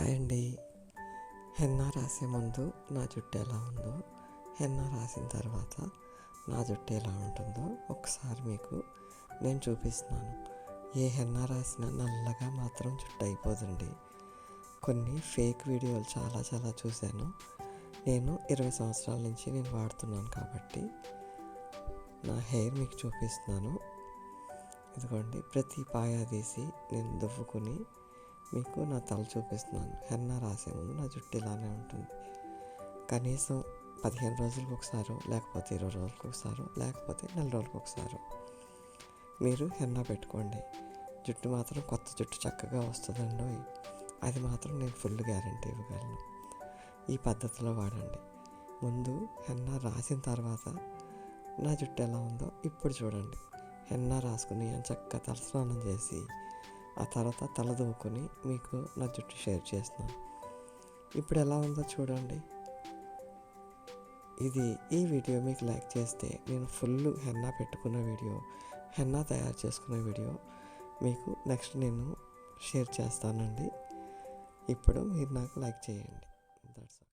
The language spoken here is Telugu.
హాయ్ అండి. హెన్నా రాసే ముందు నా జుట్టు ఎలా ఉందో, హెన్నా రాసిన తర్వాత నా జుట్టు ఎలా ఉంటుందో ఒకసారి మీకు నేను చూపిస్తున్నాను. ఏ హెన్నా రాసినా నల్లగా మాత్రం జుట్టు అయిపోదండి. కొన్ని ఫేక్ వీడియోలు చాలా చూశాను. నేను 20 సంవత్సరాల నుంచి నేను వాడుతున్నాను కాబట్టి నా హెయిర్ మీకు చూపిస్తున్నాను. ఇదిగోండి, ప్రతి పాయా తీసి నేను దువ్వుకుని మీకు నా తల చూపిస్తున్నాను. హెన్నా రాసే ముందు నా జుట్టు ఇలానే ఉంటుంది. కనీసం 15 రోజులకు ఒకసారో, లేకపోతే 20 రోజులకు ఒకసారో, లేకపోతే నెల రోజులకు ఒకసారో మీరు హెన్నా పెట్టుకోండి. జుట్టు మాత్రం కొత్త జుట్టు చక్కగా వస్తుందండి. అది మాత్రం నేను ఫుల్ గ్యారంటీ ఇవ్వగలను. ఈ పద్ధతిలో వాడండి. ముందు హెన్నా రాసిన తర్వాత నా జుట్టు ఎలా ఉందో ఇప్పుడు చూడండి. హెన్నా రాసుకుని చక్కగా తలస్నానం చేసి ఆ తర్వాత తల దువ్వుకొని మీకు నా జుట్టు షేర్ చేస్తున్నాను. ఇప్పుడు ఎలా ఉందో చూడండి. ఈ వీడియో మీకు లైక్ చేస్తే నేను ఫుల్ హెన్నా పెట్టుకున్న వీడియో, హెన్నా తయారు చేసుకున్న వీడియో మీకు నెక్స్ట్ నేను షేర్ చేస్తానండి. ఇప్పుడు మీరు నాకు లైక్ చేయండి.